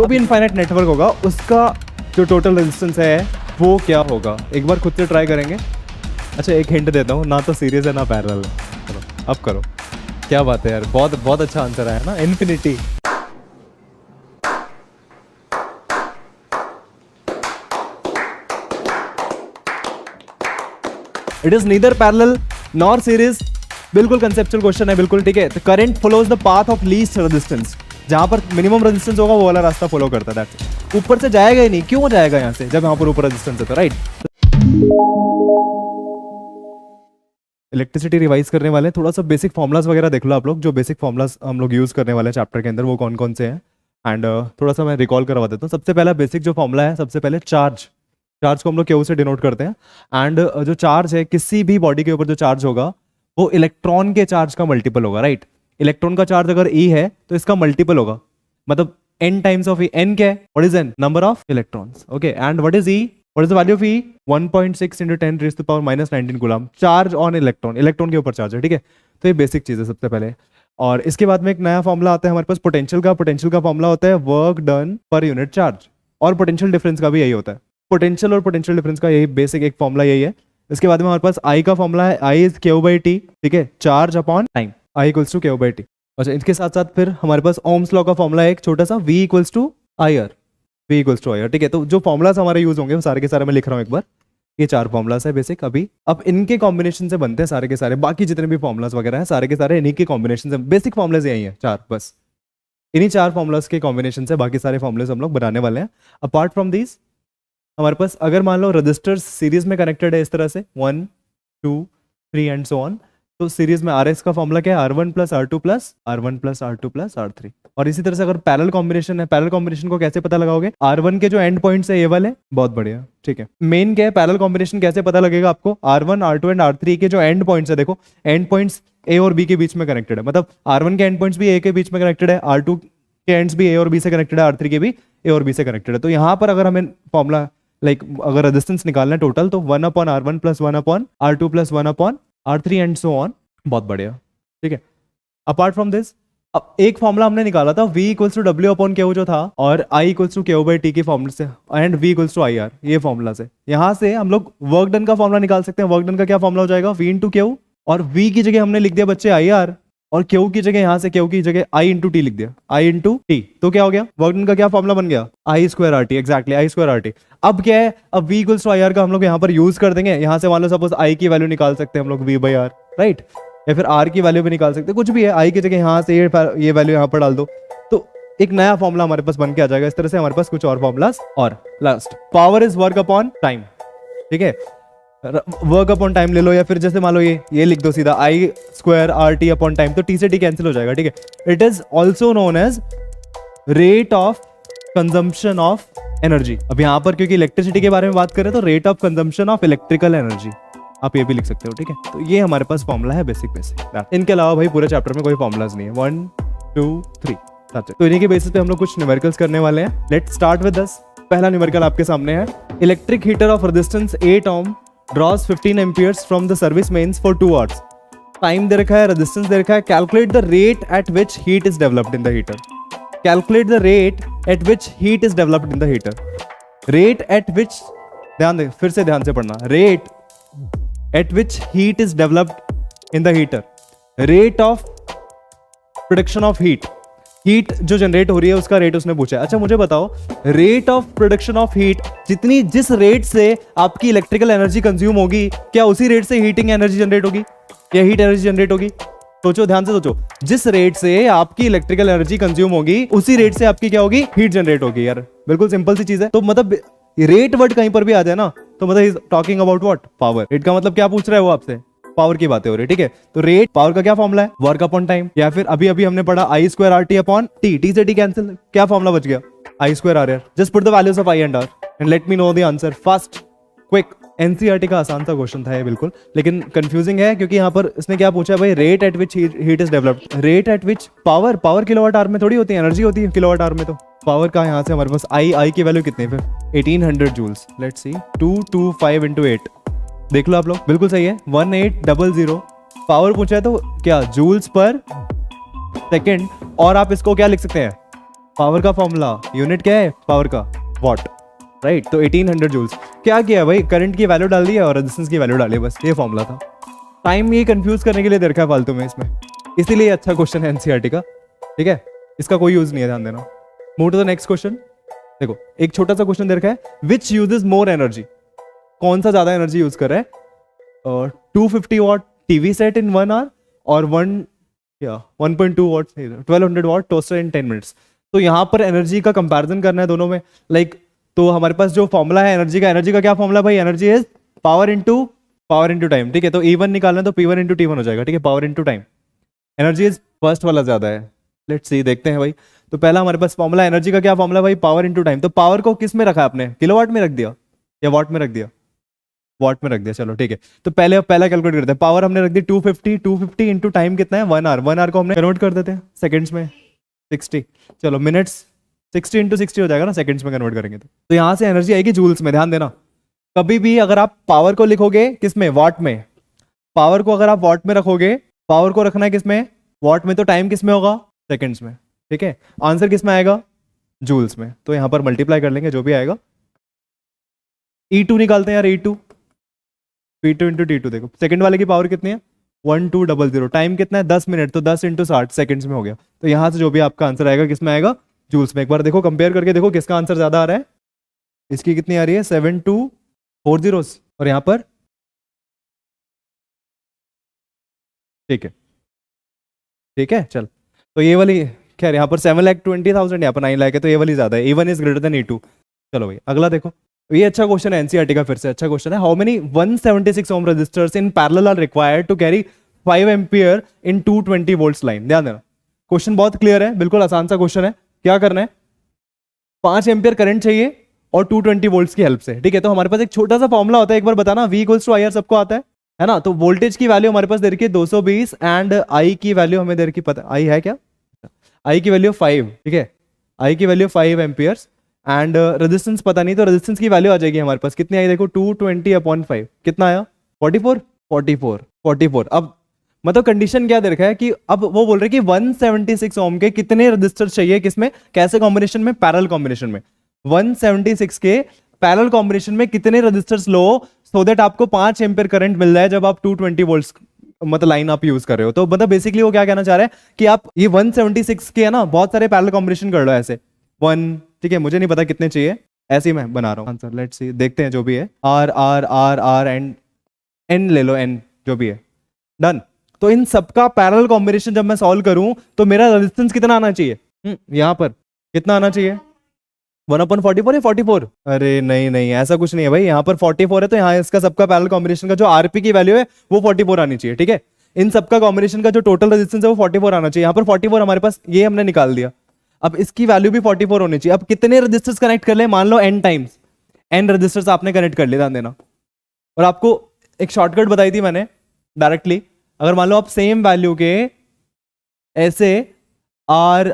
जो भी infinite network होगा उसका जो टोटल रेजिस्टेंस है वो क्या होगा, एक बार खुद से ट्राई करेंगे। अच्छा एक हिंट देता हूँ, ना तो सीरीज है ना पैरेलल है। चलो अब करो, क्या बात है यार, बहुत बहुत अच्छा आंसर आया ना, infinity. It is neither parallel nor series, बिल्कुल कंसेप्चुअल क्वेश्चन है, बिल्कुल ठीक है। The current follows the path of least resistance, जहां पर मिनिमम रेजिस्टेंस होगा वो वाला रास्ता फॉलो करता है। ऊपर से जाएगा ही नहीं, क्यों जाएगा यहाँ से जब यहाँ पर ऊपर रेजिस्टेंस है तो, राइट। इलेक्ट्रिसिटी रिवाइज करने वाले हैं, थोड़ा सा बेसिक फॉर्मुलाज वगैरह देख लो आप लोग, जो बेसिक फॉर्मुलाज हम लोग यूज करने वाले हैं चैप्टर के अंदर वो कौन कौन से हैं। एंड थोड़ा सा मैं रिकॉल करवा देता हूँ। सबसे पहला बेसिक जो फॉर्मुला है, सबसे पहले चार्ज को हम लोग क्यू से डिनोट करते हैं। एंड जो चार्ज है, किसी भी बॉडी के ऊपर जो चार्ज होगा वो इलेक्ट्रॉन के चार्ज का मल्टीपल होगा, राइट। इलेक्ट्रॉन का चार्ज अगर ई है तो इसका मल्टीपल होगा, मतलब n times of E. n क्या है, what is n, number of electrons, okay. And what is e, what is the value of e, 1.6 × 10⁻⁻19 coulomb, charge on electron, electron के ऊपर चार्ज है, ठीक है। तो ये बेसिक चीज है सबसे पहले। और इसके बाद में एक नया फॉर्मुला आता है हमारे पास पोटेंशियल का फॉर्मुला होता है work done per unit charge, और पोटेंशियल डिफरेंस का भी यही होता है। पोटेंशियल और पोटेंशियल डिफरेंस का यही बेसिक एक फॉर्मुला यही है। इसके बाद में हमारे पास I का फॉर्मुला है, I इज Q/T, ठीक है, charge upon time, I equals to Q/T। अच्छा इसके साथ साथ फिर हमारे पास ओम्स लॉ का फॉर्मुला है एक छोटा सा, V equals to IR, V equals to IR, ठीक है। तो जो फॉर्मुलास हमारे यूज होंगे वो सारे के सारे मैं लिख रहा हूँ एक बार, ये 4 फॉर्मुलास है बेसिक अभी। अब इनके कॉम्बिनेशन से बनते हैं सारे के सारे, बाकी जितने भी फॉर्मुलास वगैरह हैं सारे के सारे इन्हीं के कॉम्बिनेशन से, बेसिक फॉर्मुलास यही है 4, बस इन्हीं 4 फॉर्मुलास के कॉम्बिनेशन से बाकी सारे फॉर्मुलास हम लोग बनाने वाले हैं। अपार्ट फ्रॉम दिस हमारे पास अगर मान लो रजिस्टर्स सीरीज में कनेक्टेड है इस तरह से 1 2 3 एंड सो ऑन, तो सीरीज में RS का फॉर्मुला क्या है, R1 + R2 + R1 + R2 + R3। और इसी तरह से अगर पैरेलल कॉम्बिनेशन है, पैरेलल कॉम्बिनेशन को कैसे पता लगाओगे, R1 के जो एंड पॉइंट्स है ये वाले, बहुत बढ़िया, ठीक है। मेन क्या है, पैरेलल कॉम्बिनेशन कैसे पता लगेगा आपको, R1 R2 एंड R3 के जो एंड पॉइंट्स है, देखो एंड पॉइंट्स A और B के बीच में कनेक्टेड है, मतलब R1 के एंड पॉइंट्स भी A के बीच में कनेक्टेड है, R2 के एंड्स भी A और B से कनेक्टेड है, R3 के भी A और B से कनेक्टेड है। तो यहाँ पर अगर हमें फॉर्मुला अगर रेजिस्टेंस निकालना है टोटल, तो 1/R1 + 1/R2 + 1/R3 and so on, बहुत बढ़िया, ठीक है। अपार्ट फ्रॉम दिस अब एक फॉर्मुला हमने निकाला था, V = W/Q जो था, और I = Q/T के फॉर्मुले से, एंड V = IR, ये फॉर्मुला से यहाँ से हम लोग वर्क डन का फॉर्मुला निकाल सकते हैं। वर्क डन का क्या फॉर्मुला हो जाएगा, V × Q, और V की जगह हमने लिख दिया बच्चे IR, और Q की जगह यहाँ से Q की जगह I × T लिख दिया, I × T, तो क्या हो गया, वर्क डन का क्या फॉर्मुला बन गया, I²RT, एग्जैक्टली I²RT। अब क्या है, अब V = IR का हम लोग यहाँ पर यूज कर देंगे। यहाँ से मान लो सपोज I की वैल्यू निकाल सकते हैं हम लोग V/R, राइट, या फिर R की वैल्यू भी निकाल सकते हैं, कुछ भी है, I की जगह यहाँ से ये वैल्यू यहाँ पर डाल दो, तो एक नया फॉर्मुला हमारे पास बन के आ जाएगा। इस तरह से हमारे पास कुछ और फॉर्मुलास, और last power is work upon time, ठीक है, वर्क अपॉन टाइम ले लो, या फिर जैसे मान लो ये लिख दो सीधा I²RT अपॉन टाइम, तो T से T कैंसिल हो जाएगा, ठीक है। It is also known as rate of consumption of energy. अब यहाँ पर क्योंकि इलेक्ट्रिसिटी के बारे में बात करें तो rate of consumption of electrical energy, आप ये भी लिख सकते हो, ठीक है। तो ये हमारे पास फॉर्मुला है बेसिक। इनके अलावा भाई पूरे चैप्टर में कोई फॉर्मुलाज नहीं है, 1 2 3, तो इन्हीं के बेसिस पे हम लोग कुछ न्यूमेरिकल्स करने वाले हैं। Let's start with this. पहला न्यूमेरिकल आपके सामने है, electric heater of resistance 8 ohm draws 15 amperes from the service mains for 2 hours। Time दे रखा है, रेजिस्टेंस दे रखा है, calculate the rate at which heat is developed in the heater. Calculate the rate at which heat is developed in the heater. Rate at विच, ध्यान दे, फिर से ध्यान से पढ़ना, rate at which heat is developed in the heater, rate of production of heat, heat जो generate हो रही है उसका रेट उसने पूछा है। अच्छा मुझे बताओ, rate of production of heat, जिस रेट से आपकी इलेक्ट्रिकल एनर्जी कंज्यूम होगी, क्या उसी रेट से हीटिंग एनर्जी जनरेट होगी या हीट एनर्जी जनरेट होगी? सोचो, ध्यान से सोचो, जिस रेट से आपकी इलेक्ट्रिकल एनर्जी कंज्यूम होगी उसी रेट से आपकी क्या होगी, हीट जनरेट होगी। यार बिल्कुल सिंपल सी चीज है। तो मतलब रेट वर्ड कहीं पर भी आ जाए ना, तो मतलब is talking about what, power. Rate का मतलब क्या पूछ रहा है वो आपसे, पावर की बातें हो रही है, ठीक है। तो रेट पावर का क्या फॉर्मुला है, वर्क अपॉन टाइम, या फिर अभी हमने पढ़ा I²RT अपॉन T, T से T कैंसिल, क्या फॉर्मुला बच गया, I²RR। Just put the values of I and R and let me know the answer fast quick. NCERT का आसान सा क्वेश्चन था ये बिल्कुल, लेकिन कंफ्यूजिंग है क्योंकि यहाँ पर इसने क्या पूछा है भाई, rate at which heat is developed, rate at which power kilowatt hour में थोड़ी होती है, एनर्जी होती है किलोवाट आवर में। तो पावर का यहाँ से हमारे पास आई की वैल्यू कितनी है फिर 1800 जूल्स। लेट्स सी 225 into 8, देख लो आप लोग, बिल्कुल सही है 1800। पावर पूछा है तो क्या, जूल्स पर सेकेंड, और आप इसको क्या लिख सकते हैं, पावर का फॉर्मूला, यूनिट क्या है पावर का, वॉट, राइट। तो 1800 जूल्स। क्या किया भाई, करंट की वैल्यू डाल दी और रेजिस्टेंस की वैल्यू डाली, बस ये फॉर्मूला था। टाइम ये कंफ्यूज करने के लिए दे रखा है फालतू में इसमें, इसीलिए अच्छा क्वेश्चन है एनसीईआरटी का, ठीक है। इसका कोई यूज नहीं है, ध्यान देना। Move to the next question. देखो एक छोटा सा क्वेश्चन दे रखा है, विच यूजेस मोर एनर्जी, कौन सा ज्यादा एनर्जी यूज कर रहा है, 250 watt TV set in 1 hour और 1.2 watt 1200 watt toaster in 10 minutes. तो यहाँ पर एनर्जी का कंपैरिजन करना है दोनों में, लाइक तो हमारे पास जो फॉर्मूला है एनर्जी का क्या फॉर्मूला भाई, energy is power into time, ठीक है। तो E1 निकालना है तो P1 इंटू T1 हो जाएगा, ठीक है, power into time. Energy is first वाला ज्यादा है, लेट्स सी, देखते हैं भाई। तो पहला हमारे पास फॉर्मूला एनर्जी का क्या फॉर्मूला भाई, पावर इनटू टाइम। तो पावर को किस में रखा आपने, किलोवाट में रख दिया या वॉट में रख दिया, वॉट में रख दिया, चलो ठीक है। तो पहला कैलकुलेट करते हैं, पावर हमने रख दी 250 इंटू टाइम कितना है 1 आवर, 1 आवर को हमने कन्वर्ट कर देते हैं सेकंड्स में 60, चलो मिनट्स 60 इंटू 60 हो जाएगा ना, सेकंड्स में कन्वर्ट करेंगे तो यहाँ से एनर्जी आएगी जूल्स में। ध्यान देना, कभी भी अगर आप पावर को लिखोगे किस में, वॉट में, पावर को अगर आप वॉट में रखोगे, पावर को रखना है किस में, वॉट में, तो टाइम किस में होगा, सेकंड्स में, ठीक है। आंसर किस में आएगा, जूल्स में। तो यहां पर मल्टीप्लाई कर लेंगे जो भी आएगा। E2 निकालते हैं यार, E2 P2 इंटू T2, देखो सेकंड वाले की पावर कितनी है 1200, टाइम कितना है 10 मिनट, तो 10 इंटू 60 सेकंड्स में हो गया। तो यहां से जो भी आपका आंसर आएगा किस में आएगा, जूल्स में। एक बार देखो कंपेयर करके देखो किसका आंसर ज्यादा आ रहा है, इसकी कितनी आ रही है 7240 और यहां पर, ठीक है ठीक है चल। तो ये वाली खैर यहाँ पर 7,20,000, यहाँ पर 9 लाख है, तो ये वाली ज्यादा है, E1 is greater than E2। चलो भाई अगला देखो, ये अच्छा क्वेश्चन है एनसीईआरटी का, फिर से अच्छा क्वेश्चन है। How many 176 ohm resistors in parallel are required to carry 5 ampere in 220 volts line. ध्यान देना, क्वेश्चन बहुत क्लियर है, बिल्कुल आसान सा क्वेश्चन है। क्या करना है, 5 एम्पियर करंट चाहिए और 220 वोल्ट्स की हेल्प से, ठीक है। तो हमारे पास एक छोटा सा फॉर्मूला होता है, एक बार बताना, V इक्वल्स टू IR सबको आता है ना। तो वोल्टेज की वैल्यू हमारे पास दे रखी है 220 एंड I की वैल्यू हमें दे रखी, पता I है क्या, I की वैल्यू 5, ठीक है, I की वैल्यू 5 एम्पियर्स एंड रेजिस्टेंस पता नहीं, तो रेजिस्टेंस की वैल्यू आ जाएगी हमारे पास, कितनी आई देखो 220/5, कितना आया 44। अब मतलब कंडीशन क्या दे रखा है कि अब वो बोल रहे कि 176 ओम के कितने रजिस्टर चाहिए, किसमें, कैसे कॉम्बिनेशन में, पैरेलल कॉम्बिनेशन में। 176 के पैरेलल कॉम्बिनेशन में कितने रजिस्टर्स लो, सो दैट आपको 5 एम्पियर करंट मिल जाए जब आप 220 वोल्ट्स मतलब लाइन आप यूज कर रहे हो। तो मतलब बेसिकली वो क्या कहना चाह रहा है कि आप ये 176 के है ना, बहुत सारे पैरेलल कॉम्बिनेशन कर लो ऐसे 1, ठीक है, मुझे नहीं पता कितने चाहिए, ऐसे ही मैं बना रहा हूँ आंसर। लेट्स सी, देखते हैं जो भी है, R एंड N ले लो, N जो भी है, डन। तो इन सबका पैरेलल कॉम्बिनेशन जब मैं सॉल्व करूं तो मेरा रेजिस्टेंस कितना आना चाहिए, यहां पर कितना आना चाहिए 1/44 या 44, अरे नहीं ऐसा कुछ नहीं है भाई, यहाँ पर 44 है तो यहाँ इसका सबका पैरेलल कॉम्बिनेशन का जो आरपी की वैल्यू है वो 44 आनी चाहिए, ठीक है। इन सबका कॉम्बिनेशन का जो टोटल रेजिस्टेंस है वो 44 आना चाहिए। यहाँ पर 44 हमारे पास ये हमने निकाल दिया, अब इसकी वैल्यू भी 44 होनी चाहिए। अब कितने रजिस्टर्स कनेक्ट कर ले, मान लो n टाइम्स, n रजिस्टर्स आपने कनेक्ट कर लिए, ध्यान देना। और आपको एक शॉर्टकट बताई थी मैंने डायरेक्टली, अगर मान लो आप सेम वैल्यू के ऐसे R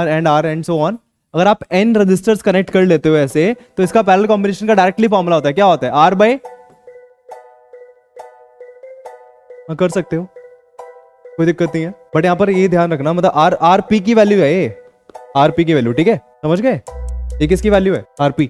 एंड सो ऑन, अगर आप n रजिस्टर्स कनेक्ट कर लेते हो ऐसे, तो इसका पैरेलल कॉम्बिनेशन का डायरेक्टली फॉर्मूला होता है, क्या होता है R/, कर सकते हो कोई दिक्कत नहीं है, बट यहां पर ये ध्यान रखना, मतलब RP की वैल्यू है, ये RP की वैल्यू, ठीक है, समझ गए, ये किसकी वैल्यू है RP।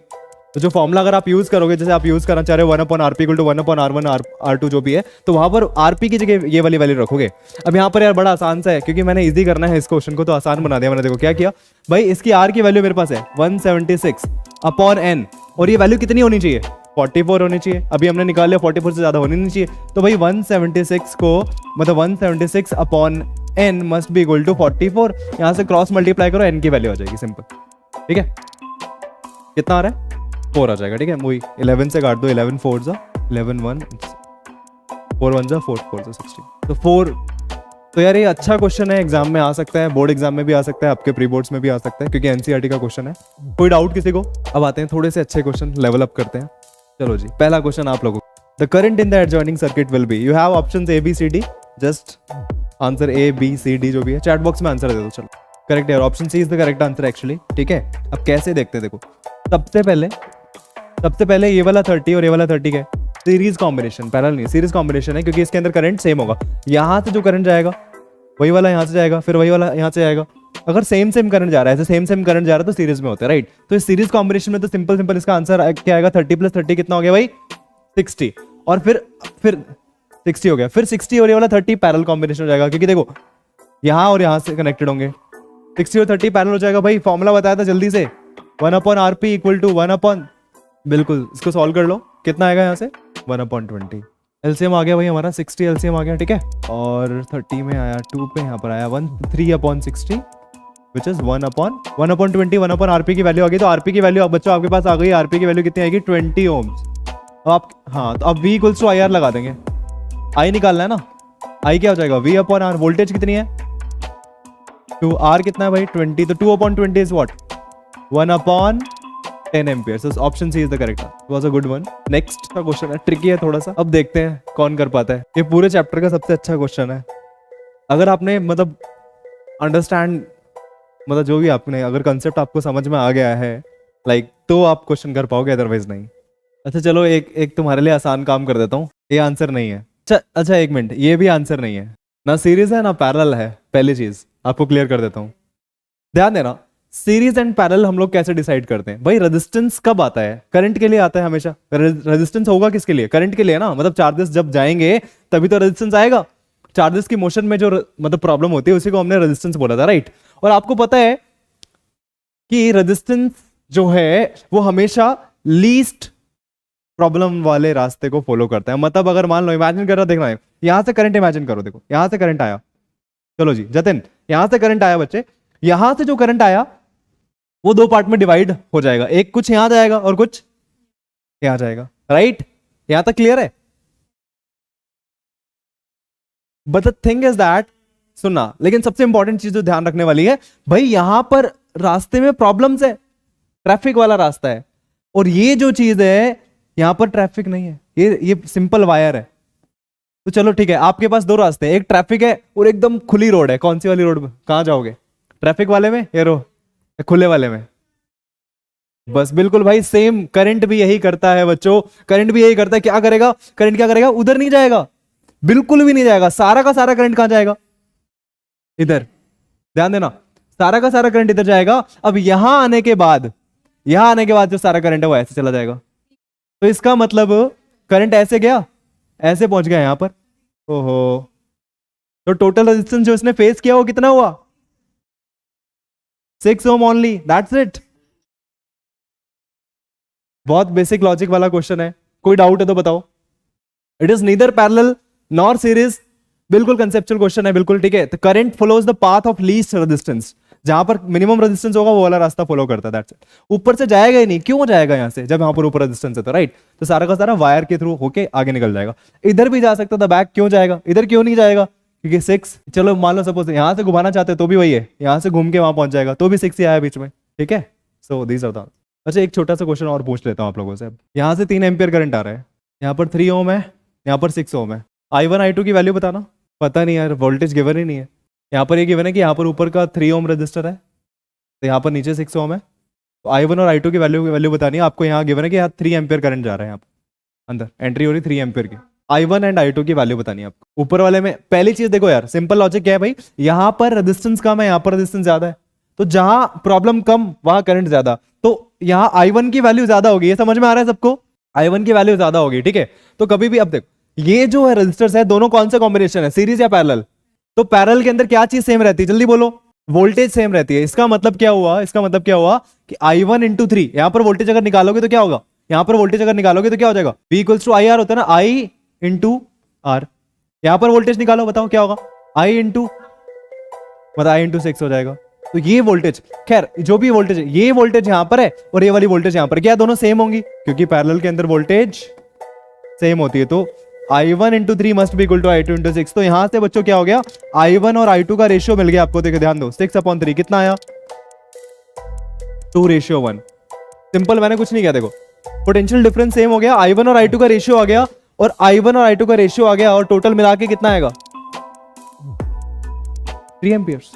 तो जो फॉर्मूला अगर आप यूज करोगे, जैसे आप यूज करना चाह रहे हो 1/RP = 1/R1 R2 जो भी है, तो वहां पर RP की जगह ये वाली वैल्यू रखोगे। अब यहाँ पर यार बड़ा आसान सा है, क्योंकि मैंने इजी करना है इस क्वेश्चन को, तो आसान बना दिया मैंने। देखो क्या किया भाई, इसकी R की वैल्यू मेरे पास है 176/n, और ये वैल्यू कितनी होनी चाहिए 44 होनी चाहिए। अभी हमने निकाल लिया 44 से ज्यादा होनी नहीं चाहिए, तो भाई 176 को मतलब 176/n must be equal to 44। यहां से क्रॉस मल्टीप्लाई करो, n की वैल्यू आ जाएगी, सिंपल, ठीक है। कितना आ रहा है 4 आ जाएगा, ठीक है। वही 11 से काट दो, 11 4 जा 11 1 4 1 जा 4 4 जा 16, तो 4। तो यार ये अच्छा क्वेश्चन है, एग्जाम में आ सकता है, बोर्ड एग्जाम में भी आ सकता है, आपके प्री बोर्ड्स में भी आ सकता है, क्योंकि एनसीईआरटी का क्वेश्चन है। कोई डाउट किसी को? अब आते हैं थोड़े से अच्छे क्वेश्चन, लेवल अप करते हैं। चलो जी, पहला क्वेश्चन आप लोगों, the current in the adjoining circuit will be, you have options A B C D, just answer A B C D जो भी है चैट बॉक्स में आंसर दे दो। चलो करेक्ट है, option C is the correct answer actually, ठीक है। अब कैसे देखते हैं, देखो सबसे पहले ये वाला 30 और ये वाला 30 है सीरीज कॉम्बिनेशन, पैरेलल नहीं, सीरीज कॉम्बिनेशन है, क्योंकि इसके अंदर करंट सेम होगा। यहाँ से जो करंट जाएगा वही वाला यहाँ से जाएगा, फिर वही वाला यहाँ से जाएगा, अगर सेम सेम करंट जा रहा है, ऐसे सेम सेम करंट जा रहा है तो सीरीज में होता है, राइट। तो इस सीरीज कॉम्बिनेशन में तो सिंपल सिंपल इसका आंसर क्या आएगा, 30 + 30 कितना हो गया भाई, 60। और फिर 60 हो गया, फिर 60 और ये वाला 30 पैरेलल कॉम्बिनेशन हो जाएगा, क्योंकि देखो यहां और यहां से कनेक्टेड होंगे, 60 और 30 पैरेलल हो जाएगा। भाई फॉर्मूला बताया था जल्दी से, 1/RP = 1/, बिल्कुल इसको सॉल्व कर लो, कितना आएगा यहाँ से 1/20। एलसीएम आ गया भाई हमारा, 60 एलसीएम आ गया, ठीक है। और 30 में आया 2 पे, यहाँ पर आया 3/60 विच इज 1/20। 1/RP की वैल्यू आ गई, तो आरपी की वैल्यू अब बच्चों आपके पास आ गई। आरपी की वैल्यू कितनी आएगी, 20 ओम्स। अब आप हाँ, तो अब V = IR लगा देंगे, I निकालना है ना, I क्या हो जाएगा V/R। वोल्टेज कितनी है 2, R कितना है भाई 20, तो 2/20 is what 1/10 ampere. So option C is the correct answer, was a good one. Next का क्वेश्चन है, ट्रिकी है थोड़ा सा, अब देखते हैं कौन कर पाता है। ये पूरे चैप्टर का सबसे अच्छा क्वेश्चन है। अगर आपने मतलब अंडरस्टैंड, मतलब जो भी आपने अगर कंसेप्ट आपको समझ में आ गया है लाइक, तो आप क्वेश्चन कर पाओगे, अदरवाइज नहीं। अच्छा चलो एक तुम्हारे लिए आसान काम कर देता हूँ, ये आंसर नहीं है। अच्छा 1 मिनट, ये भी आंसर नहीं है, ना सीरीज है ना पैरेलल है। पहली चीज आपको क्लियर कर देता हूँ, ध्यान देना। सीरीज एंड पैरेलल हम लोग कैसे डिसाइड करते हैं भाई, रेजिस्टेंस कब आता है, करंट के लिए आता है हमेशा। रेजिस्टेंस होगा किसके लिए, करंट के लिए ना, मतलब चार्जेस जब जाएंगे तभी तो रेजिस्टेंस आएगा। चार्जेस की मोशन में जो मतलब प्रॉब्लम होती है उसी को हमने रेजिस्टेंस बोला था, राइट। और आपको पता है कि रेजिस्टेंस जो है वो हमेशा लीस्ट प्रॉब्लम वाले रास्ते को फॉलो करता है। मतलब अगर मान लो, इमेजिन कर रहा, देखना है यहां से करंट इमेजिन करो, देखो यहां से करंट आया, चलो जी जतिन, यहां से करंट आया बच्चे, यहां से जो करंट आया वो 2 पार्ट में डिवाइड हो जाएगा, एक कुछ यहां जाएगा और कुछ यहां जाएगा, राइट। यहां तक क्लियर है। But the thing is that, सुनना, लेकिन सबसे इंपॉर्टेंट चीज जो ध्यान रखने वाली है भाई, यहां पर रास्ते में प्रॉब्लम्स है, ट्रैफिक वाला रास्ता है, और ये जो चीज है यहां पर ट्रैफिक नहीं है, ये सिंपल वायर है। तो चलो ठीक है, आपके पास 2 रास्ते हैं, एक ट्रैफिक है और एकदम खुली रोड है। कौन सी वाली रोड में कहां जाओगे, ट्रैफिक वाले में या खुले वाले में। बस बिल्कुल भाई सेम, करंट भी यही करता है बच्चों, करंट भी यही करता है। क्या करेगा करंट, क्या करेगा, उधर नहीं जाएगा, बिल्कुल भी नहीं जाएगा। सारा का सारा करंट कहां जाएगा, इधर। ध्यान देना, सारा का सारा करंट इधर जाएगा। अब यहां आने के बाद जो सारा करंट है वो ऐसे चला जाएगा। तो इसका मतलब करंट ऐसे गया, ऐसे पहुंच गया यहां पर। ओहो, तो टोटल रेजिस्टेंस जो इसने फेस किया वो कितना हुआ, 6 ओम ओनली, दैट्स इट। बहुत बेसिक लॉजिक वाला क्वेश्चन है, कोई डाउट है तो बताओ। It is neither parallel nor series, बिल्कुल कंसेप्चुअल क्वेश्चन है, बिल्कुल ठीक है। तो current follows the path of least resistance, जहां पर मिनिमम रेजिस्टेंस होगा वो वाला रास्ता फॉलो करता है, दैट्स इट। ऊपर से जाएगा ही नहीं, क्यों जाएगा यहां से जब यहां पर ऊपर रेजिस्टेंस है, तो राइट। तो सारा का सारा वायर के थ्रू होके आगे निकल जाएगा। इधर भी जा सकता था, बैक क्यों जाएगा, इधर क्यों नहीं जाएगा, क्योंकि 6, चलो मान लो सपोज यहां से घुमाना चाहते तो भी वही है, यहां से घूम के वहां पहुंच जाएगा तो भी 6 ही आया बीच में, ठीक है। सो दीस आर द। अच्छा एक छोटा सा क्वेश्चन और पूछ लेता हूं आप लोगों से। यहां से 3 एम्पियर करंट आ रहा है, यहाँ पर 3 ओम है, यहाँ पर 6 ओम है। I1 I2 की वैल्यू बताना। पता नहीं यार, वोल्टेज गिवन ही नहीं है। यहाँ पर ये गिवन है कि यहाँ पर ऊपर का 3 ओम रजिस्टर है, तो यहाँ पर नीचे 6 ओम है। तो I1 और I2 की वैल्यू बतानी है आपको। यहाँ गिवन है कि यहाँ 3 एम्पियर करंट जा रहा है, यहाँ पर अंदर एंट्री हो रही 3 एम्पियर की। I1 एंड I2 की वैल्यू बतानी है आपको। ऊपर वाले में पहली चीज देखो यार, सिंपल लॉजिक क्या है भाई, यहाँ पर रेजिस्टेंस कम है, यहाँ पर रेजिस्टेंस ज्यादा है, तो जहां प्रॉब्लम कम वहां करंट ज्यादा, तो यहाँ I1 की वैल्यू ज्यादा होगी। ये समझ में आ रहा है सबको, I1 की वैल्यू ज्यादा होगी, ठीक है। तो कभी भी, अब देखो ये जो है रजिस्टर्स है, दोनों कौन सा कॉम्बिनेशन है, सीरीज या पैरेलल। तो पैरेलल के अंदर क्या चीज सेम रहती है, जल्दी बोलो, वोल्टेज सेम रहती है। इसका मतलब क्या हुआ, इसका मतलब क्या हुआ कि I1 × 3, यहां पर वोल्टेज अगर निकालोगे तो क्या होगा, यहां पर वोल्टेज अगर निकालोगे तो क्या हो जाएगा, V = IR होता है ना, I × R। यहां पर वोल्टेज निकालो, बताओ क्या होगा, I × 6 हो जाएगा। तो ये वोल्टेज, खैर जो भी वोल्टेज है, ये वोल्टेज यहां पर है और ये वाली वोल्टेज यहां पर, क्या दोनों सेम होंगी, क्योंकि पैरेलल के अंदर वोल्टेज सेम होती है। तो I1 × 3 must be equal to I2 × 6। तो यहां से बच्चों क्या हो गया, I1 और I2 का रेशियो मिल गया आपको। देखो ध्यान दो, 6/3 कितना आया, 2:1। सिंपल, मैंने कुछ नहीं किया। देखो पोटेंशियल डिफरेंस सेम हो गया, I1 और I2 का रेशियो आ गया, और I1 और I2 का रेशियो आ गया, और टोटल मिला के कितना आएगा, 3 एम्पियर्स।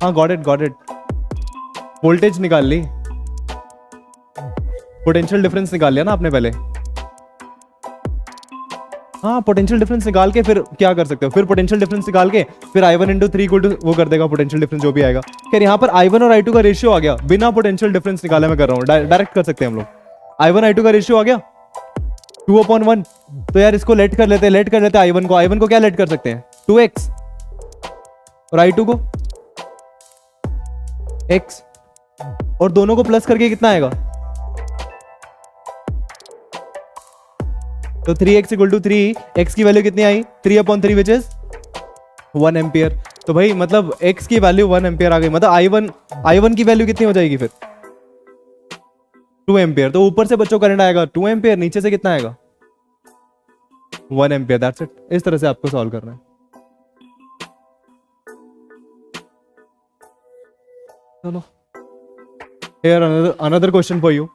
हाँ गॉट इट। वोल्टेज निकाल ली, पोटेंशियल डिफरेंस निकाल लिया ना आपने पहले। हाँ, पोटेंशियल डिफरेंस निकाल के फिर क्या कर सकते हो, फिर पोटेंशियल डिफरेंस निकाल के फिर I1 इंटू 3 इक्वल टू वो कर देगा पोटेंशियल डिफरेंस जो भी आएगा। खैर यहाँ पर I1 और I2 का रेशियो आ गया, बिना पोटेंशियल डिफरेंस निकाले मैं कर रहा हूँ, डायरेक्ट कर सकते हैं हम लोग। I1 I2 का रेशियो आ गया 2/1। तो यार इसको लेट कर लेते हैं I1 को क्या लेट कर सकते हैं 2x और I2 को x, और दोनों को प्लस करके कितना आएगा, तो 3x इक्वल टू 3, x की वैल्यू कितनी आई 3/3 विच इज 1 एम्पियर। तो भाई मतलब x की वैल्यू 1 एम्पियर आ गई, मतलब I1 की वैल्यू कितनी हो जाएगी फिर 2 एम्पियर। तो ऊपर से बच्चों करंट आएगा 2 एम्पियर, नीचे से कितना आएगा 1 एम्पियर। That's it. इस तरह से आपको सॉल्व करना है। चलो here another question for you.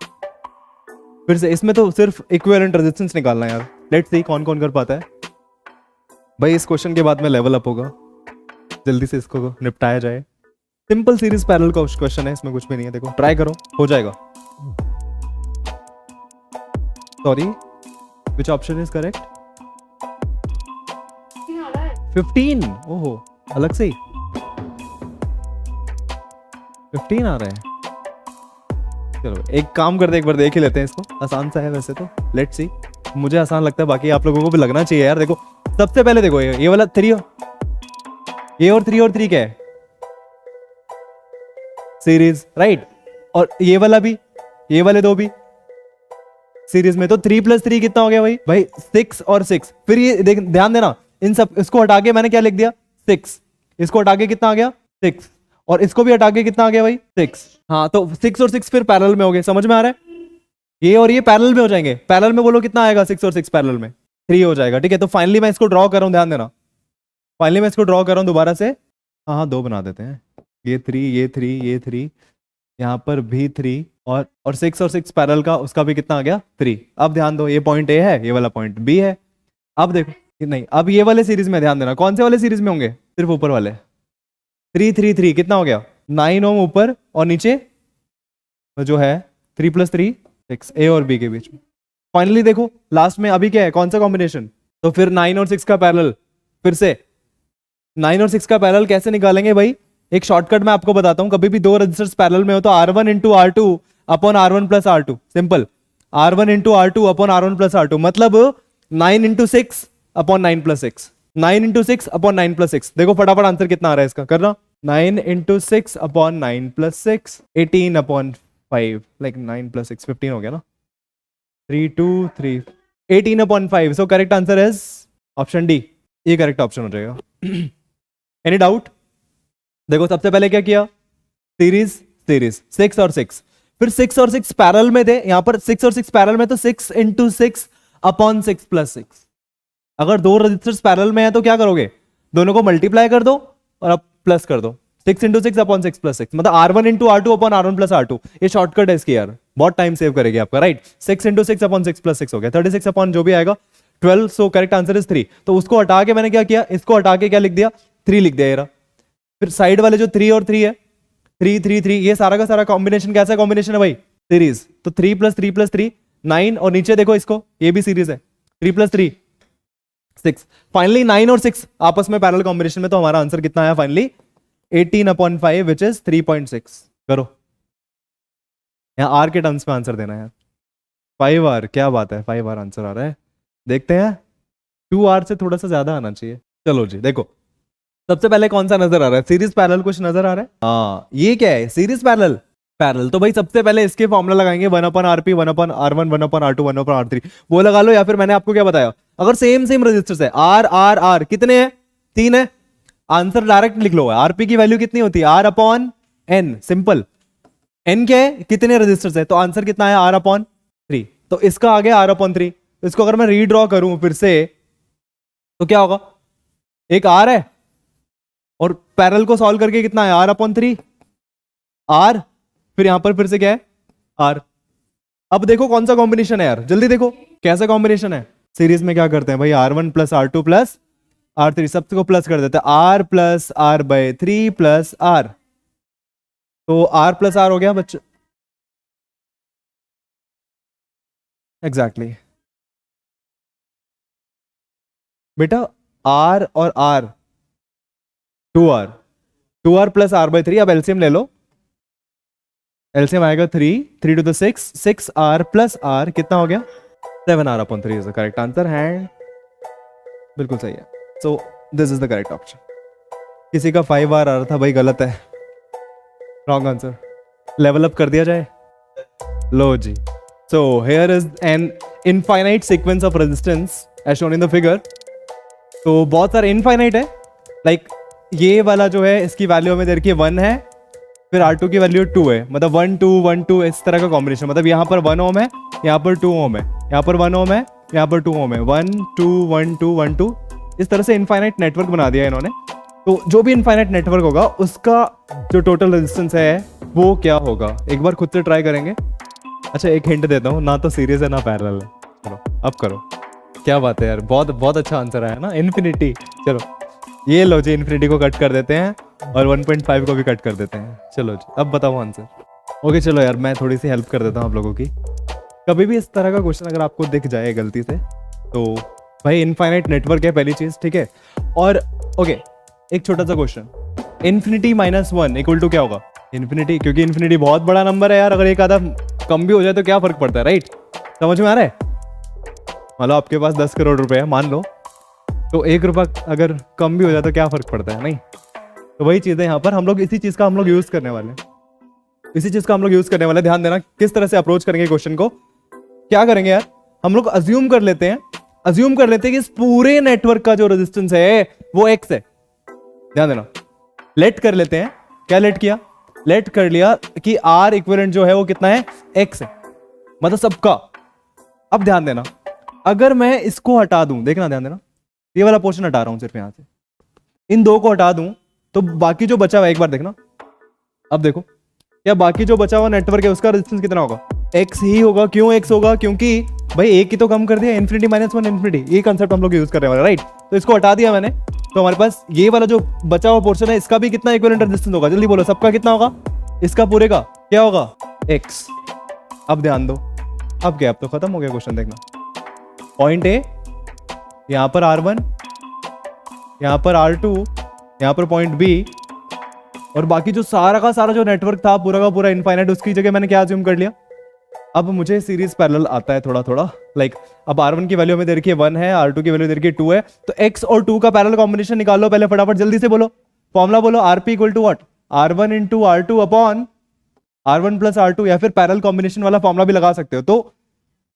फिर से इसमें तो सिर्फ इक्विवेलेंट रेजिस्टेंस निकालना है यार। लेट्स सी कौन कौन कर पाता है। भाई इस क्वेश्चन के बाद में लेवल अप होगा, जल्दी से इसको निपटाया जाए। सिंपल सीरीज पैरेलल का क्वेश्चन है, इसमें कुछ भी नहीं है। देखो ट्राई करो, हो जाएगा। Sorry, which option is correct 15। ओहो, अलग से ही 15 आ रहा है। चलो एक काम करते, एक बार देख ही लेते हैं इसको। आसान सा है वैसे तो, लेट्स सी। मुझे आसान लगता है, बाकी आप लोगों को भी लगना चाहिए यार। देखो सबसे पहले देखो ये वाला 3, ये और 3 क्या है सीरीज, राइट। और ये वाला भी, ये वाले दो भी सीरीज में। तो 3 + 3 कितना हो गया भाई 6 और 6। फिर ये देख, ध्यान देना, इन सब इसको हटा के मैंने क्या लिख दिया 6। इसको हटा के कितना आ गया 6, और इसको भी हटा के कितना आ गया भाई 6। हाँ, तो 6 और 6 फिर पैरेलल में हो गए, समझ में आ रहा है। ये और ये पैरेलल में हो जाएंगे। पैरेलल में बोलो कितना आएगा 6 और 6 पैरेलल में 3 हो जाएगा। ठीक है, तो फाइनली मैं इसको ड्रॉ कर रहा हूं, ध्यान देना। फाइनली मैं इसको ड्रॉ कर रहा हूं दोबारा से। हाँ, 2 बना देते हैं। ये 3, ये 3, ये 3, यहाँ पर भी 3, और 6 और 6 पैरेलल का उसका भी कितना आ गया 3। अब ध्यान दो, ये पॉइंट ए है, ये वाला पॉइंट बी है। अब देखो नहीं, अब ये वाले सीरीज में ध्यान देना, कौन से वाले सीरीज में होंगे, सिर्फ ऊपर वाले। 3 3 3 कितना हो गया 9 ओम ऊपर, और नीचे जो है 3 + 3 6, ए और बी के बीच में। फाइनली देखो लास्ट में अभी क्या है, कौन सा कॉम्बिनेशन। तो फिर 9 और 6 का पैरेलल, फिर से 9 और 6 का पैरेलल कैसे निकालेंगे भाई। एक शॉर्टकट मैं आपको बताता हूं, कभी भी दो रजिस्टर्स पैरेलल में हो तो R1 × R2 upon R1 + R2, simple. R1 × R2 upon R1 + R2, मतलब 9 × 6 अपॉन 9 + 6, 9 × 6 अपॉन 9 + 6। देखो फटाफट आंसर कितना आ रहा है इसका, करना। 9 × 6 अपॉन 9 + 6, 18/5, लाइक 9 + 6 15 हो गया ना। 3 2 3 18/5। सो correct answer is option D. ये करेक्ट ऑप्शन हो जाएगा। Any doubt. देखो सबसे पहले क्या किया, सीरीज 6 और 6, फिर 6 और 6 पैरेलल में थे। यहां पर 6 और 6 पैरेलल में, तो 6 × 6 अपॉन 6 + 6। अगर दो रजिस्टर्स पैरेलल में है तो क्या करोगे, दोनों को मल्टीप्लाई कर दो और अब प्लस कर दो। 6 × 6 अपॉन 6 + 6, मतलब R1 × R2 upon R1 + R2। ये शॉर्टकट है इसकी यार, बहुत टाइम सेव करेगी आपका, राइट। 6 × 6 अपॉन 6 + 6 हो गया 36 अपॉन जो भी आएगा 12। सो करेक्ट आंसर इज 3। तो उसको हटा के मैंने क्या किया, इसको हटा के क्या लिख दिया 3 लिख दिया यार। फिर साइड वाले जो 3 और 3 है, 3 3 3, ये सारा का सारा कॉम्बिनेशन कैसा कॉम्बिनेशन है भाई, सीरीज। तो 3 + 3 + 3 9, और नीचे देखो इसको, ये भी सीरीज है, 3 + 3 6। फाइनली 9 और 6 आपस में पैरेलल कॉम्बिनेशन में, तो हमारा आंसर कितना आया फाइनली 18/5 विच इज 3.6। करो यहाँ आर के टर्म्स में आंसर देना है। 5R, क्या बात है, 5R आंसर आ रहा है। देखते हैं 2R से थोड़ा सा ज्यादा आना चाहिए। चलो जी, देखो सबसे पहले कौन सा नजर आ रहा है, सीरीज पैरेलल कुछ नजर आ रहा है। हाँ, ये क्या है सीरीज पैरेलल। तो भाई सबसे पहले इसके फॉर्मूला लगाएंगे 1/RP 1/R1 1/R2 1/R3, वो लगा लो। या फिर मैंने आपको क्या बताया, अगर सेम रजिस्टर्स है R R R, कितने हैं 3 है, आंसर डायरेक्ट लिख लो। आरपी की वैल्यू कितनी होती है R/N, सिंपल। N क्या है, कितने रजिस्टर्स है, तो आंसर कितना है R/3। तो इसका आ गया R/3। इसको अगर मैं रीड्रॉ करूं फिर से तो क्या होगा, एक R है और पैरेलल को सॉल्व करके कितना है R/3 R, फिर यहां पर फिर से क्या है R। अब देखो कौन सा कॉम्बिनेशन है यार, जल्दी देखो कैसा कॉम्बिनेशन है। सीरीज में क्या करते हैं भाई, R1 + R2 + R3, सबको प्लस कर देते हैं, R + R/3 + R। तो R + R हो गया बच्चों, एग्जैक्टली बेटा आर और are, 2r, 2r plus R by 3, अब एलसीएम ले लो, एलसीएम आएगा 3, 3 to the 6, 6r plus r कितना हो गया 7r upon 3 is the correct answer and बिल्कुल सही है। So this is the correct option. किसी का 5r आ रहा था भाई, गलत है, रॉन्ग आंसर। लेवल अप कर दिया जाए, लो जी। So here is an infinite sequence of resistance as shown in the figure. तो बहुत सारे इनफाइनाइट है, लाइक ये वाला जो है इसकी वैल्यू हमें दे रखी है 1 है, फिर R2 की वैल्यू 2 है, मतलब 1 2 1 2 इस तरह का कॉम्बिनेशन, मतलब यहाँ पर 1 ओम है, यहाँ पर 2 ओम है, यहाँ पर 1 ओम है, यहाँ पर 2 ओम है, 1 2 1 2 1 2, इस तरह से इनफाइनाइट नेटवर्क बना दिया है इन्होंने। तो जो भी इनफाइनाइट नेटवर्क होगा उसका जो टोटल रेजिस्टेंस है वो क्या होगा, एक बार खुद से ट्राई करेंगे। अच्छा एक हिंट देता हूँ, ना तो सीरीज है ना पैरेलल है, चलो अब करो। क्या बात है यार, बहुत बहुत अच्छा आंसर आया ना, इन्फिनिटी। चलो ये लो जी, इन्फिनिटी को कट कर देते हैं और 1.5 को भी कट कर देते हैं। चलो जी अब बताओ आंसर। ओके चलो यार मैं थोड़ी सी हेल्प कर देता हूँ आप लोगों की। कभी भी इस तरह का क्वेश्चन अगर आपको दिख जाए गलती से, तो भाई इनफाइनाइट नेटवर्क है पहली चीज, ठीक है। और ओके एक छोटा सा question, infinity minus 1 equal to क्या होगा, इन्फिनिटी, क्योंकि इन्फिनिटी बहुत बड़ा नंबर है यार, अगर एक आधा कम भी हो जाए तो क्या फर्क पड़ता है, राइट। समझ में आ रहा है, मतलब आपके पास 10 करोड़ रुपए है मान लो, तो 1 रुपया अगर कम भी हो जाए तो क्या फर्क पड़ता है, नहीं। तो वही चीज़ है यहाँ पर, हम लोग इसी चीज़ का हम लोग यूज़ करने वाले हैं, इसी चीज़ का हम लोग यूज़ करने वाले हैं। ध्यान देना किस तरह से अप्रोच करेंगे क्वेश्चन को। क्या करेंगे यार, हम लोग अज्यूम कर लेते हैं कि इस पूरे नेटवर्क का जो रेजिस्टेंस है वो x है। ध्यान देना, लेट कर लेते हैं, क्या लेट किया, लेट कर लिया कि R इक्विवेलेंट जो है वो कितना है, x है, मतलब सबका। अब ध्यान देना, अगर मैं इसको हटा दूं, देखना ध्यान देना, ये वाला पोर्शन हटा रहा हूं सिर्फ यहां से, इन दो को हटा दूं तो बाकी जो बचा हुआ, एक बार देखना, अब देखो क्या बाकी जो बचा हुआ नेटवर्क है उसका रेजिस्टेंस कितना होगा, x ही होगा। क्यों x होगा, क्योंकि भाई एक ही तो कम कर दिया, इन्फिनिटी माइनस 1 इन्फिनिटी, ये कंसेप्ट हम लोग यूज कर रहे हैं, राइट। तो इसको हटा दिया मैंने, तो हमारे पास ये वाला जो बचा हुआ पोर्शन है इसका भी कितना इक्विवेलेंट रेजिस्टेंस होगा, जल्दी बोलो, सबका कितना होगा, इसका पूरे का क्या होगा, x। अब ध्यान दो, अब क्या, अब तो खत्म हो गया क्वेश्चन, देखना पॉइंट ए, यहां पर R1, यहां पर R2, यहां पर पॉइंट B, और बाकी जो सारा का सारा जो नेटवर्क था पूरा का पूरा इनफाइनाइट, उसकी जगह मैंने क्या अज्यूम कर लिया। अब मुझे सीरीज पैरेलल आता है थोड़ा थोड़ा, लाइक अब R1 की वैल्यू में दे रखी है 1 है, R2 की वैल्यू दे रखी है 2 है, तो x और 2 का पैरेलल कॉम्बिनेशन निकाल लो पहले फटाफट, जल्दी से बोलो फॉर्मूला बोलो, RP equal to what, R1 into R2 upon R1 plus R2, या फिर पैरेलल कॉम्बिनेशन वाला फॉर्मूला भी लगा सकते हो, तो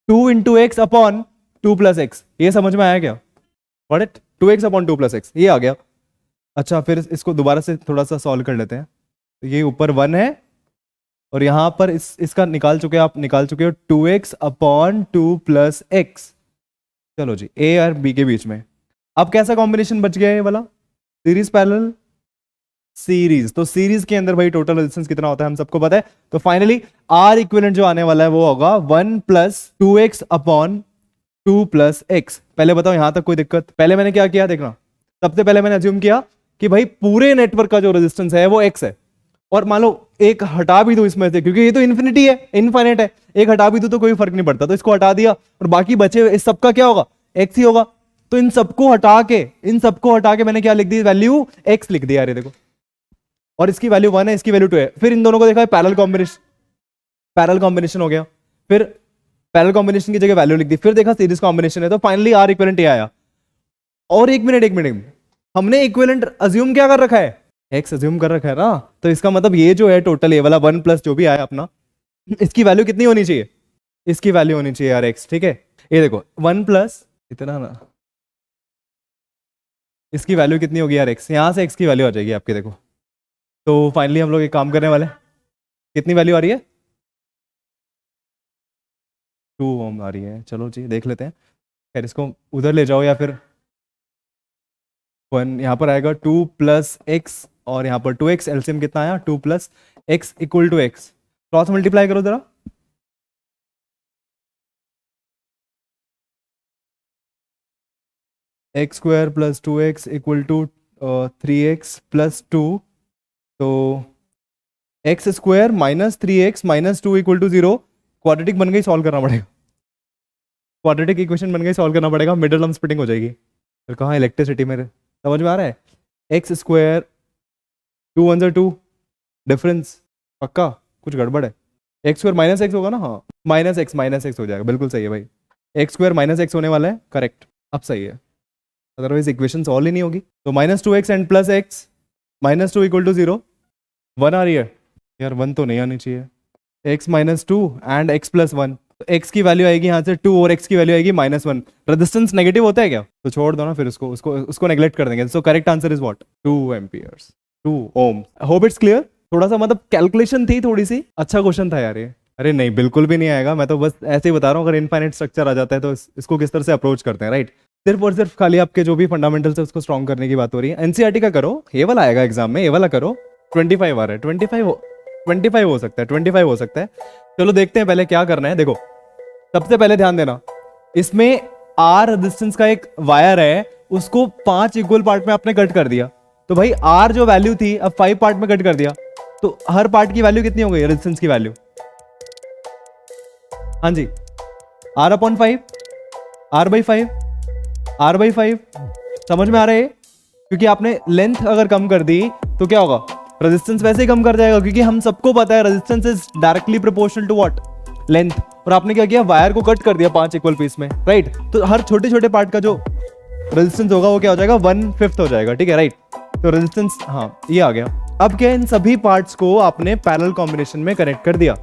2 into x upon 2 plus x. ये समझ में आया क्या, what it, 2x upon 2 plus x, ये आ गया। अच्छा फिर इसको दोबारा से थोड़ा सा सॉल्व कर लेते हैं, तो ये ऊपर 1 है और यहां पर इसका निकाल चुके आप, निकाल चुके हो 2x अपॉन 2 प्लस एक्स। चलो जी a और b के बीच में अब कैसा कॉम्बिनेशन बच गया ये वाला, सीरीज पैरेलल सीरीज। तो सीरीज के अंदर भाई टोटल रेजिस्टेंस कितना होता है हम सबको पता है, तो फाइनली R इक्विवेलेंट जो आने वाला है वो होगा 1 plus 2x upon 2 plus x. पहले बताओ यहां तक कोई दिक्कत, पहले मैंने क्या किया देखना, सबसे पहले मैंने अज्यूम किया कि भाई पूरे नेटवर्क का जो रेजिस्टेंस है वो x है, और मान लो एक हटा भी दो इसमें से, क्योंकि ये तो इन्फिनिटी है, इनफाइनाइट है, एक हटा भी दो तो कोई फर्क नहीं पड़ता, तो इसको हटा दिया और बाकी बचे हुए इस सबका क्या होगा, x ही होगा। तो इन सबको हटा के मैंने क्या लिख दी, वैल्यू x लिख दिया, अरे देखो, और इसकी वैल्यू 1 है, इसकी वैल्यू 2 है। फिर इन दोनों को देखा, पैरेलल कॉम्बिनेशन हो गया, फिर पैरेलल कॉम्बिनेशन की जगह वैल्यू लिख दी, फिर देखा सीरीज कॉम्बिनेशन है, तो फाइनली R इक्विवेलेंट ये आया। और एक मिनट, हमने इक्विवेलेंट अज्यूम क्या कर रखा है, x अज्यूम कर रखा है ना, तो इसका मतलब ये जो है टोटल ये वाला 1 प्लस जो भी आया अपना, इसकी वैल्यू कितनी होनी चाहिए, इसकी वैल्यू होनी चाहिए यार x, ठीक है। ये देखो 1 प्लस इतना ना, इसकी वैल्यू कितनी होगी यार x, यहां से x की वैल्यू आ जाएगी आपके, देखो। तो फाइनली हम लोग एक काम करने वाले, कितनी वैल्यू आ रही है, 2 ओम आ रही है। चलो जी देख लेते हैं, खैर इसको उधर ले जाओ, या फिर 1 यहाँ पर आएगा 2 प्लस एक्स, और यहाँ पर 2x, एलसीएम कितना आया 2 plus X equal to X, cross multiply करो जरा, X square plus 2x equal to 3x plus 2, तो X square minus 3x minus 2 equal to 0, quadratic बन गई, सॉल्व करना पड़ेगा, क्वाड्रेटिक इक्वेशन बन गई, सॉल्व करना पड़ेगा, मिडिल टर्म स्प्लिटिंग हो जाएगी। फिर कहाँ इलेक्ट्रिसिटी में समझ में आ रहा है? एक्स स्क्वायर 2 1 2 डिफरेंस पक्का कुछ गड़बड़ है। एक्स स्क्वायर माइनस एक्स होगा ना, हाँ माइनस एक्स हो जाएगा, बिल्कुल सही है भाई। एक्स स्क्वायर माइनस एक्स होने वाला है, करेक्ट, अब सही है, अदरवाइज इक्वेशन सॉल्व ही नहीं होगी। तो -2x एंड प्लस एक्स -2 = 0, 1 आ रही है यार, 1 तो नहीं आनी चाहिए। x -2 एंड x + 1, तो x की वैल्यू आएगी यहाँ से 2 और x की वैल्यू आएगी -1। रेजिस्टेंस नेगेटिव होता है क्या? तो छोड़ दो ना, फिर उसको नेग्लेक्ट कर देंगे। So correct answer is what? 2 amperes, 2 ohm. Hope it's clear. थोड़ा सा मतलब कैलकुलेशन थी थोड़ी सी, अच्छा क्वेश्चन था यार ये। अरे नहीं बिल्कुल भी नहीं आएगा, मैं तो बस ऐसे ही बता रहा हूँ, अगर इनफाइनाइट स्ट्रक्चर आ जाता है तो इसको किस तरह से अप्रोच करते हैं, राइट। सिर्फ और सिर्फ खाली आपके जो भी फंडामेंटल्स है उसको स्ट्रॉन्ग करने की बात हो रही है। एनसीईआरटी का करो, ये वाला आएगा एग्जाम में, ये वाला करो। 25 आ रहा है, 25 हो सकता है, 25 हो सकता है। चलो देखते हैं पहले क्या करना है। देखो सबसे पहले ध्यान देना, इसमें आर रेजिस्टेंस का एक वायर है, उसको 5 इक्वल पार्ट में आपने कट कर दिया। तो भाई आर जो वैल्यू थी अब 5 पार्ट में कट कर दिया, तो हर पार्ट की वैल्यू कितनी हो गई रेजिस्टेंस की वैल्यू? हाँ जी, R/5, R/5, R/5। समझ में आ रहा है? क्योंकि आपने लेंथ अगर कम कर दी तो क्या होगा? रेजिस्टेंस वैसे ही कम कर जाएगा, क्योंकि हम सबको पता है resistance is directly proportional to what? Length. और आपने क्या किया? वायर को कट कर दिया 5 इक्वल पीस में, राइट। तो हर छोटे छोटे पार्ट का जो रेजिस्टेंस होगा वो क्या हो जाएगा? 1/5 हो जाएगा, ठीक है, राइट। तो रेजिस्टेंस, हाँ ये आ गया। अब क्या, इन सभी पार्ट्स को आपने पैरेलल कॉम्बिनेशन में कनेक्ट कर दिया।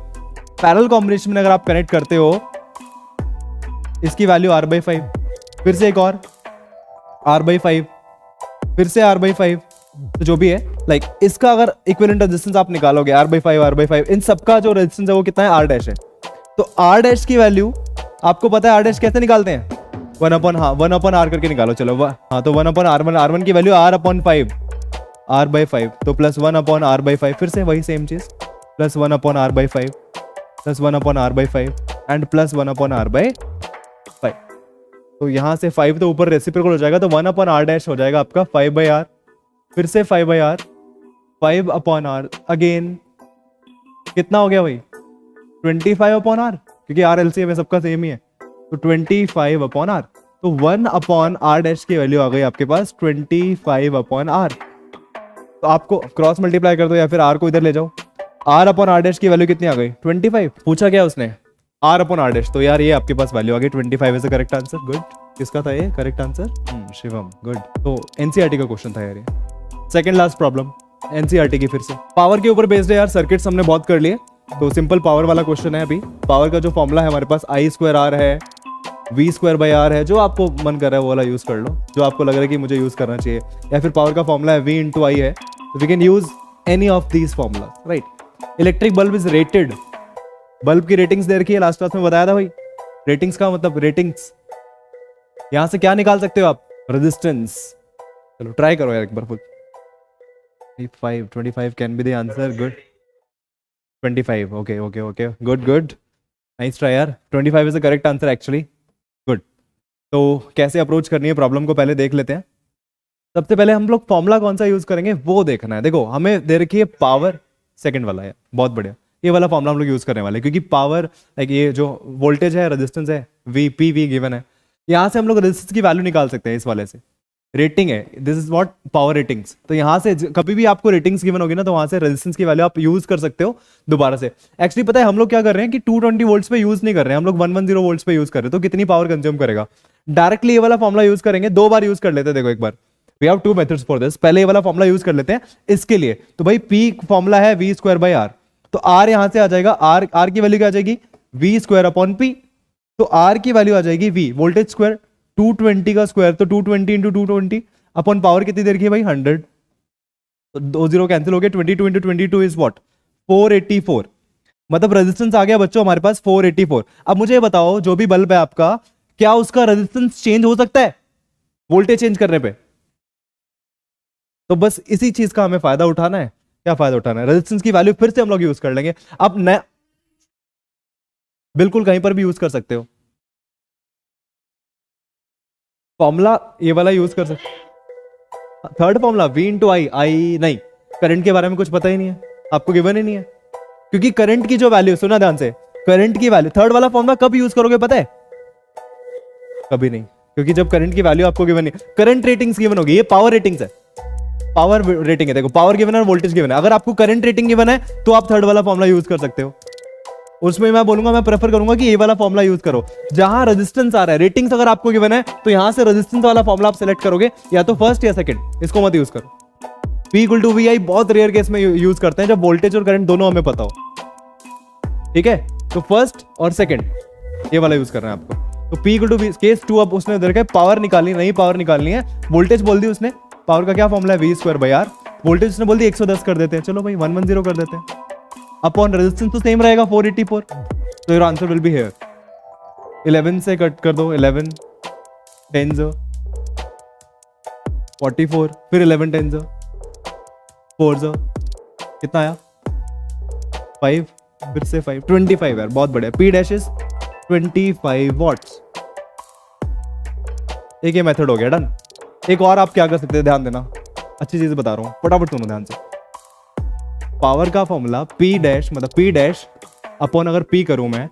पैरेलल कॉम्बिनेशन में अगर आप कनेक्ट करते हो, इसकी वैल्यू R/5, फिर से एक और R/5, फिर से R/5, तो जो भी है लाइक इसका अगर इक्विवेलेंट रेजिस्टेंस आप निकालोगे R/5, इन सबका जो रेजिस्टेंस है वो कितना है? R' है। तो R' की वैल्यू आपको पता है, R' कैसे निकालते हैं? 1/R करके निकालो। चलो हाँ, तो 1/R1 की वैल्यू R/5, R/5, तो प्लस 1/R/5, फिर से वही सेम चीज, plus 1/R/5, plus 1/R/5 and plus 1/R/5। तो यहां से 5 तो ऊपर रेसिप्रोकल हो जाएगा, तो 1/R' हो जाएगा आपका 5/R, फिर से 5/R, 5/R अगेन, कितना हो गया भाई? 25/R, क्योंकि R LCM में सबका सेम ही है, तो 25/R। तो 1/R' की वैल्यू आ गई आपके पास 25/R। तो आपको क्रॉस मल्टीप्लाई कर दो या फिर R को इधर ले जाओ। R/R' की वैल्यू कितनी आ गई? 25। पूछा क्या उसने? R/R', तो यार ये आपके पास वैल्यू आ गई 25 is the correct answer. Good. किसका था ये करेक्ट आंसर? शिवम, गुड। तो एनसीईआरटी का क्वेश्चन था यार ये। सेकंड लास्ट प्रॉब्लम एनसीईआरटी की, फिर से पावर के ऊपर बेस्ड है यार। सर्किट्स हमने बहुत कर लिए, तो सिंपल पावर वाला क्वेश्चन है। अभी पावर का जो फॉर्मूला है हमारे पास, I²R है, V²/R है, जो आपको मन कर रहा है वो वाला यूज कर लो, जो आपको लग रहा है कि मुझे यूज करना चाहिए। या फिर पावर का फॉर्मूला है V × I है, we can use any of these formula, right. Electric bulb is rated, bulb की रेटिंग्स दे रखी है, लास्ट क्लास में बताया था भाई। रेटिंग्स का मतलब रेटिंग्स, यहां से क्या निकाल सकते हो आप? रेजिस्टेंस। चलो ट्राई करो यार एक बार full. 25 can be the answer. Good, 25, okay okay okay, good good, nice try यार। 25 is the correct answer actually. Good. तो कैसे अप्रोच करनी है प्रॉब्लम को पहले देख लेते हैं। सबसे पहले हम लोग फॉर्मूला कौन सा यूज करेंगे वो देखना है। देखो हमें दे रखी है पावर, सेकंड वाला है, बहुत बढ़िया, ये वाला फॉर्मूला हम लोग यूज करने वाले हैं, क्योंकि पावर लाइक ये जो वोल्टेज है, रेजिस्टेंस है, V गिवन है, यहाँ से हम लोग रेजिस्टेंस की वैल्यू निकाल सकते हैं इस वाले से। रेटिंग है, this is what power ratings. तो यहाँ से कभी भी आपको रेटिंग्स गिवन होगी ना, तो वहां से रेजिस्टेंस की वैल्यू आप यूज कर सकते हो दोबारा से। एक्चुअली पता है हम लोग क्या कर रहे हैं कि 220 वोल्ट्स पे यूज नहीं कर रहे हैं, हम लोग 110 वोल्ट्स पे यूज कर रहे हैं। तो कितनी पावर कंज्यूम करेगा? डायरेक्टली ये वाला फॉर्मूला यूज करेंगे, 2 बार यूज कर लेते हैं। देखो एक बार, we have 2 methods for this. पहले ये वाला फॉर्मूला यूज कर लेते हैं इसके लिए। तो भाई P फॉर्मूला है V²/R, तो R यहां से आ जाएगा, R की वैल्यू क्या आ जाएगी? V²/P। तो R की वैल्यू आ जाएगी V, वोल्टेज स्क्वायर, 220 का स्क्वायर, तो 220 × 220 अपॉन पावर कितनी देर की है भाई? 100। तो 2 0 कैंसिल हो गए, 22 × 22 इज व्हाट? 484। मतलब रेजिस्टेंस आ गया बच्चों हमारे पास 484। अब मुझे बताओ, जो भी बल्ब है आपका, क्या उसका रेजिस्टेंस चेंज हो सकता है वोल्टेज चेंज करने पे? तो बस इसी चीज का हमें फायदा उठाना है। क्या फायदा उठाना है? रेजिस्टेंस की वैल्यू फिर से हम लोग यूज कर लेंगे। अब नया, बिल्कुल कहीं पर भी यूज कर सकते हो फॉर्मूला, ये वाला यूज कर सकते। थर्ड फॉर्मूला V × I नहीं, करंट के बारे में कुछ पता ही नहीं है आपको, गिवन ही नहीं है। क्योंकि करंट की जो वैल्यू, सुना ध्यान से, करंट की वैल्यू, थर्ड वाला फॉर्मूला कब यूज करोगे पता है? कभी नहीं। क्योंकि जब करंट की वैल्यू आपको गिवन है, करंट रेटिंग्स गिवन होगी, ये पावर रेटिंग्स है, पावर रेटिंग है, देखो पावर गिवन है और वोल्टेज गिवन है। अगर आपको करंट रेटिंग गिवन है तो आप थर्ड वाला फॉर्मूला यूज कर सकते हो। उसमें मैं बोलूंगा, मैं प्रेफर करूंगा कि ये वाला फॉर्मूला यूज करो। जहां रेजिस्टेंस आ रहा है, रेटिंग्स अगर आपको गिवन है तो यहां से रेजिस्टेंस वाला फॉर्मूला आप सेलेक्ट करोगे, या तो फर्स्ट या सेकंड, इसको मत यूज करो। P इक्वल टू VI बहुत रेयर केस में यूज करते हैं जब वोल्टेज और करंट दोनों हमें पता हो, ठीक है। तो फर्स्ट और सेकंड ये वाला यूज करना है आपको। तो P इक्वल टू केस 2, अब उसने इधर के पावर निकालनी, नहीं पावर निकालनी है, वोल्टेज बोल दी उसने, पावर का क्या फॉर्मूला है V²/R, वोल्टेज उसने बोल दी 110 कर देते हैं, चलो भाई 110 कर देते हैं, अपॉन रेजिस्टेंस तो सेम रहेगा 484, तो your answer will be here. 11 से कट कर दो, 11 10 44, फिर 11 10 4 कितना आया 5, फिर से 5 25 यार, बहुत बढ़िया। P dash is 25 watts. एक ये मेथड हो गया डन। एक और आप क्या कर सकते हैं, ध्यान देना, अच्छी चीज बता रहा हूं, फटाफट सुनो ध्यान से। पावर का फॉर्मूला P डैश, मतलब P डैश अपॉन, अगर P करूं मैं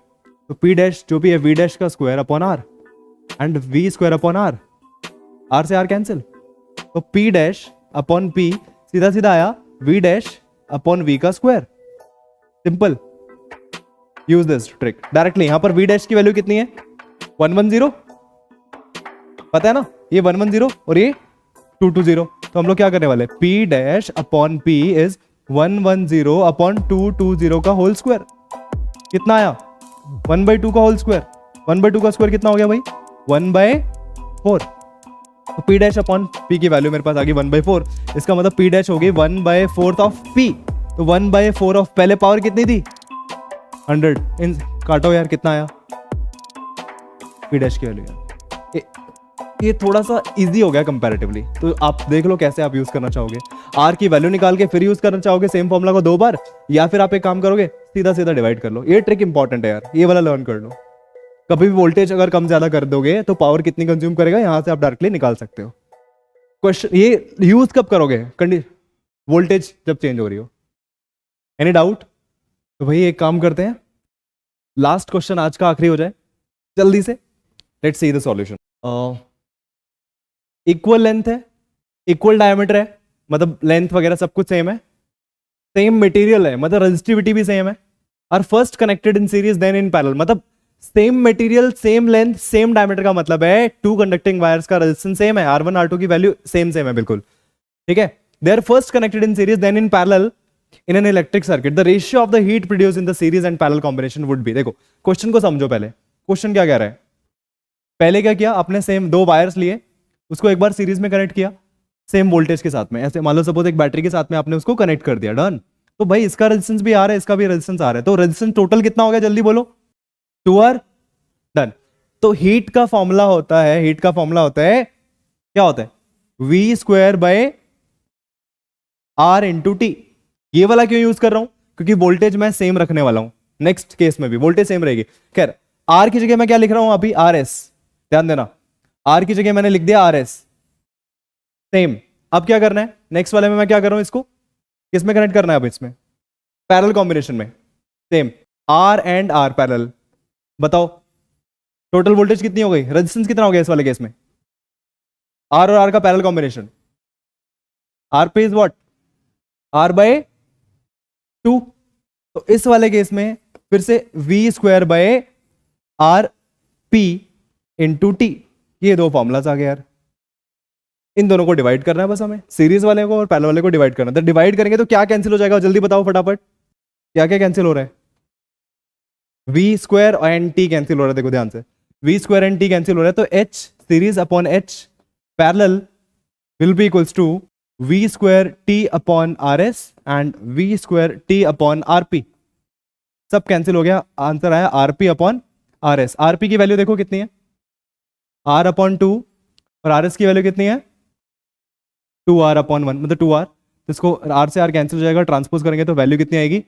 तो P डैश जो भी है V डैश का square upon R, and V² upon R, R से R कैंसिल, तो P डैश अपॉन P सीधा सीधा आया V डैश अपॉन V का square. Simple, use this trick directly. यहां पर V डैश की वैल्यू कितनी है 110, पता है ना, ये 110 और ये 220, तो हम लोग क्या करने वाले, P dash upon P is 110 upon 220 का होल स्क्वायर। कितना आया 1/2 का होल स्क्वायर, 1/2 का स्क्वायर कितना हो गया भाई 1/4, तो P डैश अपॉन P की वैल्यू मेरे पास आ गई 1/4, इसका मतलब P डैश हो गई 1/4 ऑफ P, तो 1/4 ऑफ, पहले पावर कितनी थी 100, इन काटो यार कितना आया P डैश की वैल्यू यार। ये थोड़ा सा इजी हो गया कंपैरेटिवली, तो आप देख लो कैसे आप यूज करना चाहोगे। R की वैल्यू निकाल के फिर यूज करना चाहोगे सेम फॉर्मूला को 2 बार, या फिर आप एक काम करोगे सीधा सीधा डिवाइड कर लो। ये ट्रिक इंपॉर्टेंट है यार, ये वाला लर्न कर लो। कभी भी वोल्टेज अगर कम ज्यादा कर दोगे तो पावर कितनी कंज्यूम करेगा, यहां से आप डायरेक्टली निकाल सकते हो। क्वेश्चन ये यूज कब करोगे, वोल्टेज जब चेंज हो रही हो। Any doubt? तो भाई एक काम करते हैं, लास्ट क्वेश्चन आज का आखिरी हो जाए जल्दी से। Let's see the solution. Equal length है, इक्वल डायमीटर है, मतलब लेंथ वगैरह सब कुछ सेम है, सेम मटेरियल है, मतलब रेजिस्टिविटी भी सेम है, और first connected in series then in parallel, मतलब same material same length same diameter का मतलब है टू कंडक्टिंग वायर्स का रेजिस्टेंस सेम है, R1 R2 की वैल्यू सेम है बिल्कुल, ठीक है। They are first connected in series then in parallel in an electric circuit, the ratio of the heat produce in the series and parallel combination would be. देखो क्वेश्चन को समझो पहले, क्वेश्चन क्या कह रहा है, पहले क्या किया आपने, सेम 2 वायर्स लिए, उसको एक बार सीरीज में कनेक्ट किया सेम वोल्टेज के साथ में, ऐसे मान लो सपोज एक बैटरी के साथ में आपने उसको कनेक्ट कर दिया, डन। तो भाई इसका रेजिस्टेंस भी आ रहा है, इसका भी रेजिस्टेंस आ रहा है, तो रेजिस्टेंस टोटल कितना हो गया जल्दी बोलो, 2R, डन। तो हीट का फॉर्मूला होता है, हीट का फॉर्मूला होता है, क्या होता है V²/R इंटू T। ये वाला क्यों यूज कर रहा हूं, क्योंकि वोल्टेज मैं सेम रखने वाला हूं, नेक्स्ट केस में भी वोल्टेज सेम रहेगी। खैर R की जगह मैं क्या लिख रहा हूं अभी, RS, ध्यान देना, R की जगह मैंने लिख दिया RS, सेम। अब क्या करना है नेक्स्ट वाले में, मैं क्या कर रहा हूं, इसको किसमें कनेक्ट करना है, अब इसमें पैरेलल कॉम्बिनेशन में, same R and R parallel. बताओ टोटल वोल्टेज कितनी हो गई, रेजिस्टेंस कितना हो गया इस वाले केस में, R और R का पैरेलल कॉम्बिनेशन, R पे इज व्हाट, R/2, तो इस वाले केस में फिर से V²/RP इंटू T, ये 2 फॉर्मुलाज आ गए यार। इन दोनों को डिवाइड करना है बस हमें, सीरीज वाले को और पैरेलल वाले को डिवाइड करना है। तो डिवाइड करेंगे तो क्या कैंसिल हो जाएगा, जल्दी बताओ फटाफट, क्या क्या कैंसिल हो रहा है, V² एंड T कैंसिल हो रहा है, देखो ध्यान से, V² एंड T कैंसिल हो रहा है, तो H series upon H parallel will be equals to V² T upon RS and V² T upon RP, सब कैंसिल हो गया, आंसर आया RP अपॉन RS। RP की वैल्यू देखो कितनी है, R/2, और RS की वैल्यू कितनी है 2R/1, मतलब 2R, तो इसको R से R कैंसिल हो जाएगा, ट्रांसपोज करेंगे तो वैल्यू कितनी आएगी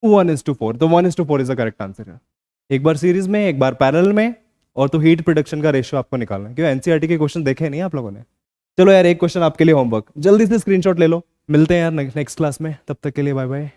1:4, तो 1:4 इज द करेक्ट आंसर। एक बार सीरीज में एक बार पैरेलल में, और तो हीट प्रोडक्शन का रेशियो आपको निकालना है, क्योंकि एनसीईआरटी के क्वेश्चन देखे नहीं आप लोगों ने। चलो यार एक क्वेश्चन आपके लिए होमवर्क, जल्दी से स्क्रीनशॉट ले लो, मिलते हैं यार नेक्स्ट क्लास में, तब तक के लिए बाय बाय।